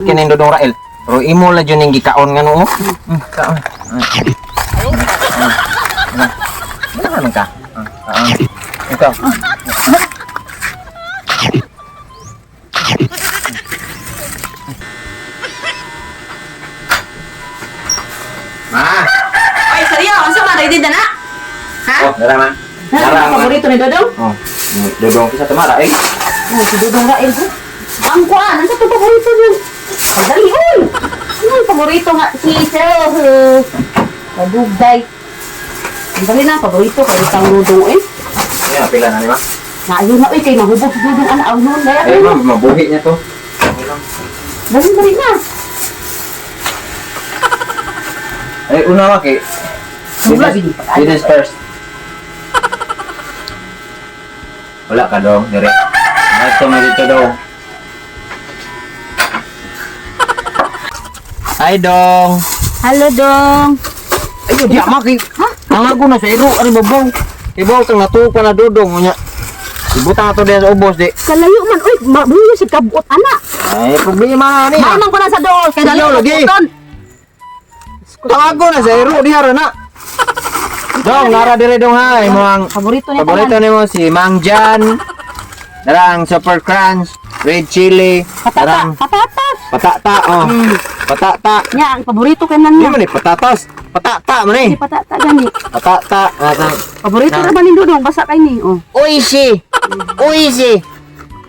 Kini Dodong Rael. Pero imo la jud ning gikaon nga no. Kaon. Ano ka? Ikaw. Ma. Ay, seryo, asa man ready na? Ha? Oh, dara man. Dara ang paborito ni Dodong? Oh, Dodong sa tamara eh. Oh, si Dodong Rael ko. Ang kuan, ano to paborito niya? Dali oy. Ano ang paborito nga si Sir? Kadugday. Ang dali na paborito kay isang Dodong eh. Yan pila na ni ma. Naayo na oy kay mahubog si Dodong ana ang noon daya. Eh, ma, mabuhi niya to. Dali na. Eh, una wa kay Wala bini pa. Ladies first. Wala ka dong, dire. Ito na dito daw. Hi dong. Hello Dong. Ayo di maki. Ha? Ang ako na sa iro ari babong. Ibaw kang natupa na dodong nya. Ibutang ato diyan sa ubos di. Kalayo man oy, mabuyo si kabot ana. Ay problema ni. Mamang ko na sa dool kay dali Ayaw lagi. uton. Ang ako na sa iro di hara na. Dong, nara dire dong ha. Imo ang Paborito niya paborito nimo si Mang Jan. Darang Super Crunch, Red Chili, darang Patatas. patata oh. Patata. Nya ang paborito kay nan Di niya. man ni patatas. Patata man Si eh. patata gani. Patata. Paborito Na. ra ba ni Dodong basa kay ni. Oh. Oishi. Oishi.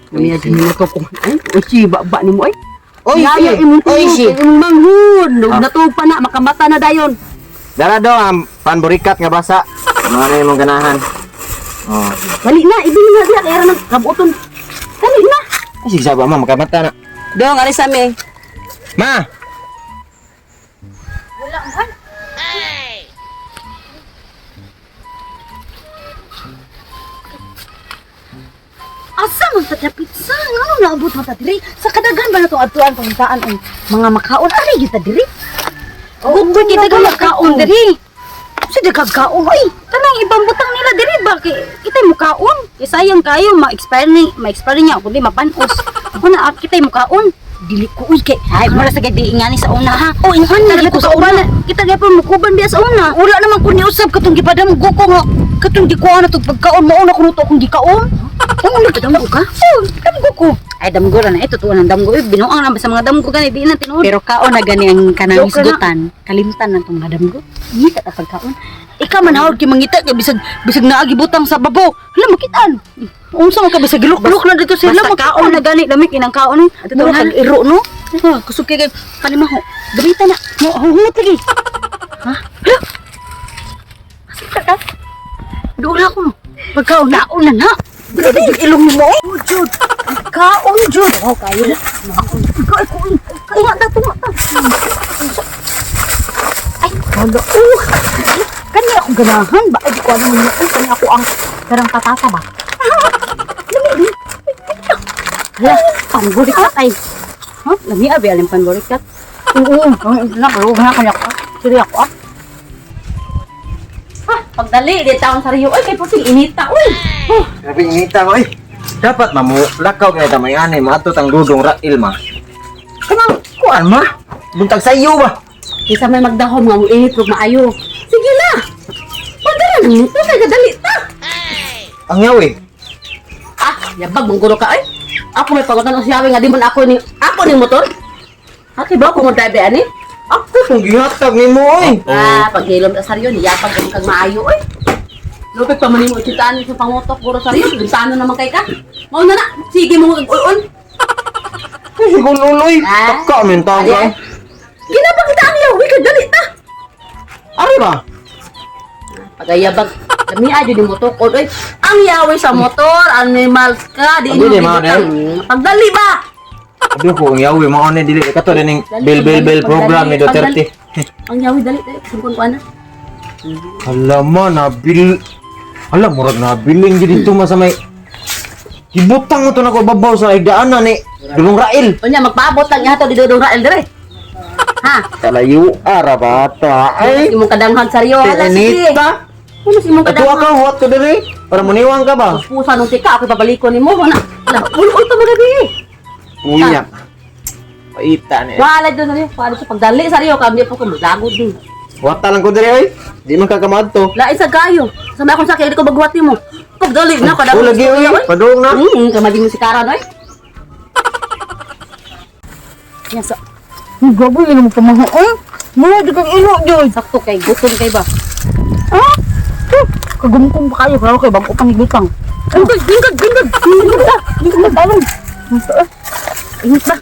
Kami aja ni to ko. Ay, oishi ba ni mo ay. Oishi. Oishi. Imong manghud. Ah. Natug pa na makamata na dayon. Dara daw ang panburikat nga basa. Ano na imong ganahan? Oh. Dali na, ibili na diya kay ra nang kabuton. Dali na. Ay sige saba ma makamata na. Dong, ari sa me. Ma. Wala man. Asa man sa pizza? Ano naabot mo ta diri? Sa kadagan ba na itong atuan pangkaan ang mga makaon? Ari kita diri? Gusto kita ka makaon diri. Sa dagag-kaon, oy. Tanang ibang butang nila diri ba? Kita'y mukaon. Sayang kayo, ma-expire niya. Kundi mapanos. Ako na, kita'y mukaon. Dili ko, uy, kay, ay, mula sa gabi ingani sa una, ha? O, ingani ko sa una. Kita gaya mukuban biya sa una. Wala naman ko niusap, katong gipadamgo ko nga. Katong di ko na itong pagkaon, mauna ko nito akong gikaon. Ang ulit, damgo ka? Oo, damgo ko. Ay, damgo na ito, tuwan ng damgo. Binuang naman sa mga damgo gani, di na tinuod. Pero kaon na gani ang kanang isgutan. Kalimtan na itong mga damgo. Hindi ka pagkaon. Ikaw man hawag kay mangita kay bisag naagi butang sa babo. Hala makitaan. Unsa man ka bisag gilok-gilok na dito sila makaon na gani lamig inang kaon. Ato na kag iro no. Kusog kay panimaho. Gabita na. Hungot lagi. Ha? Asa ka? Dula ko. Pagkaon naon na na. Dili jud ilong mo. Jud. Kaon jud. Oh kayo na. Ikaw tunga ta. Ay, wala. Kanya ako ganahan ba? Ay, di ko alam mo. Kanya ako ang karang patata ba? Lami. Hala, panburikat ay. Ha? Lami abi aling panburikat. Oo. Nakaro na kanya ko. Siri ako ah. Ha, pagdali di taon sa Rio. Ay, kay puting inita. Uy. Sabi inita ko eh. Dapat mamulakaw kay tamay ani maato tang Dodong Rael ma. Kanang kuan ma. Buntag sa iyo ba? Isa may magdahom nga mo init ug maayo. Sige na. Pagdala mo, kay kadali ta. Ang yawi. Ah, yabag mong gulo ka ay. Ako may pagutan ng siyawi nga di man ako ni motor. Ate ba ko mo drive ani? Ako kung gihatag nimo oy. Ah, paghilom sa saryo ni yapag kag maayo oy. Lupit pa man mo ititaan sa pangutok guro saryo, bisano naman kay ka. Mao na na, sige mo ul-ul. Kasi kung luloy, Ah. taka men tawag Adi, ay. ginapag kita ang yawi kag dali ta. Ari ba? Pagayabag kami ajo di motor ko oy. Ang yawi sa motor, animal ka di Hindi, mo mga kita. Pagdali ba? Sabi ko, ang yawi, mao ni dili kato din ning bell program ni Duterte. Ang yawi dali sungkon ko ana. Alam mo, alam mo, nabiling gid dito sa may ibutang mo to na ko babaw sa idaanan ni Dodong Rael. Unya magpaabot lang yato di Dodong Rael dire. Ha? Talayo ara bata. Ay, Imong kadanghan saryo ala sige. Tinita. Ano si imong Ato kadanghan? ka huwat ko diri. Para muniwang ka ba? Pusa nung tika ako pabalikon nimo na. Ulo to mo gabi. Uya. Paita ni. Wala doon na paano sa pagdali sa riyo kami po kamo lagod din. Wata lang ko diri oy. Di man kakamad to. Lain sa gayo. Sa may akong sakit di ko bagwat mo. Pagdali na kada. Oh, lagi oy. Padung na. Kamadi mo si Karan oy. Yan sa Gabi yun mo pamaho. Mula di kang ino yun. sakto kay gutom kay ba. Ah? Kagumkum pa kayo. Pero kayo bago pang ibutang. Bingkag. Bingkag talong. Ingat ba?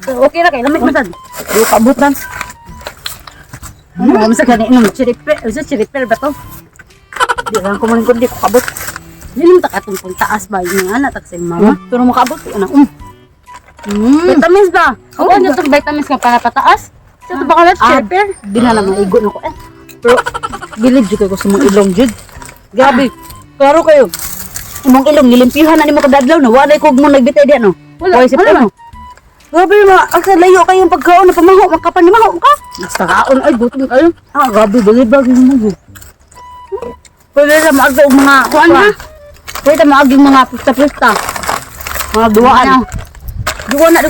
Okay na kay lamig masad. Yung kabutan. Ano sa gani inom chiripper ba to? Di lang ko maling kundi ko kabut. Dili mo takatong pang taas ba yung anak tak sa mama. Pero makabot. Ano? Vitamins ba? Oo, oh, yung vitamins ka para pataas. Ito ba kalat chipper? Di na lang maigo na ko eh. Pero, bilib dyan ko sa mga ilong dyan. Grabe. Klaro kayo. Imong ilong, nilimpihan na ni mo kadadlaw na. Wala kog mo nagbitay diyan, no? Wala, Hoy, wala. Grabe mga, asa layo kayong pagkaon na pamaho, makapanimaho ka. Basta kaon ay gutom kayo. Ah, grabe, balibag yung mga. Pwede na maagda og mga, Kuan ha? pwede na maagda mga pista-pista. Mga duwaan. Duwa na.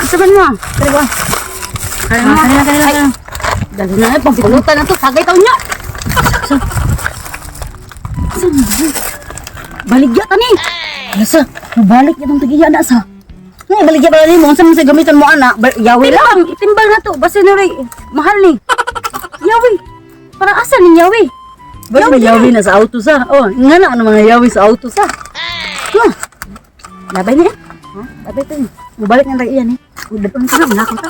Saban mo. Diba? Kanina. Dali na eh, pagpulutan na to. Sagay taon niya. Baligya ka ni. Asa, nabalik itong tagiya na sa. Nga, baligya ba ni mo? Unsa man sa gamitan mo, anak? Yawi lang. Itimbal na to. Basta na rin. Mahal ni. Yawi. Para asa ni Yawi? Ba't may yawi na sa auto sa? Oh, nga na, ano mga yawi sa auto sa? Labay niya. Ha? Sabi ito yun. Mabalik nga tayo iyan eh. Dapat ka na, malakaw ka.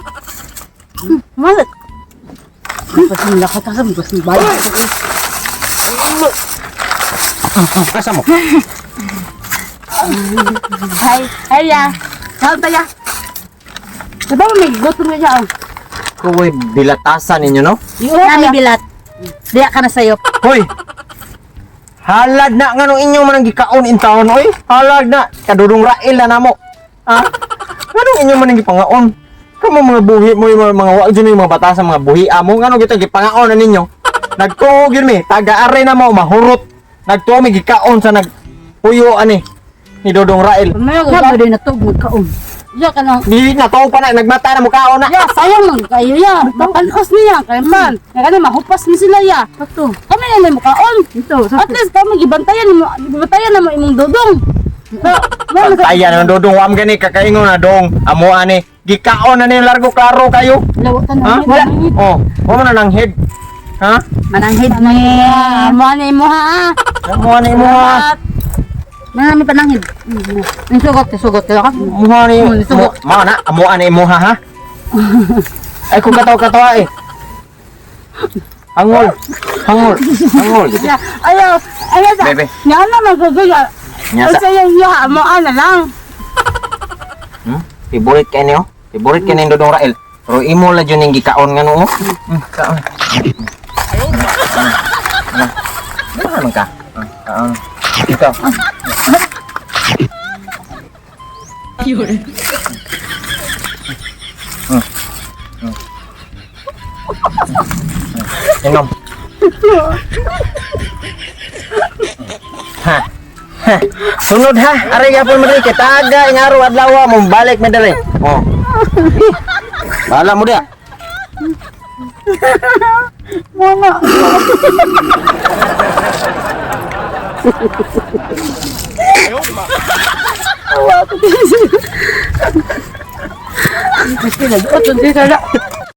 Malat. Dapat ka malakaw ka, mas mabalik. Asa mo? Hay ya. Saan tayo? Diba may gutom na siya? Kuwi bilatasan ninyo no? Nami bilat. Diya ka na sayo. Hoy. Halad na ngano inyo man ang gikaon in taon oy. Halad na kadudong rail na namo. Ha? Ngano inyo man ang gipangaon? Kamo mga buhi mo yung mga wa dyan yung mga batasan mga buhi amo ngano gito gipangaon na ninyo. Nagtuo gyud mi taga-are na mo mahurot. Nagtuo mi gikaon sa nagpuyo ani ni Dodong Rael. Nga ba din na ito, magkaon. Ya ka na. Di na to pa na nagmata na mo kaon na. Ya, sayang man kayo ya. Mapanos niya kay man. Kaya na mahupas ni sila ya. Sakto. Kami na may mukaon. Ito, At least kami gibantayan na mo imong dodong. Pantayan ng Dodong wam gani kakaingon na dong. Amo ani gikaon na ni largo klaro kayo. Lawatan Ha? na. Oh, wala na nang head. Ha? mananghid na Mo ani mo ha. Amo ani mo ha. Nami pananghid. Ang sugot ka. Mo ani mo na amo ani mo ha. Ay kung kataw-katawa eh. Hangol. Gitu. Ayaw sa. Bebe. Nya na magagaya. Nyasa. Sa ya mo ana lang. Favorite ka niyo? Favorite ka ni Dodong Rael. Pero imo la jud ning gikaon nga no. Kaon. Ano naman ka? Kaon. Ikaw. Inom. Ha. Sunod ha. Ari gyapon mo diri kay taga ing araw adlaw mo balik mo diri. Oh. Bala mo dia. Mama. Mesti lagi. Oh, tunti ka na.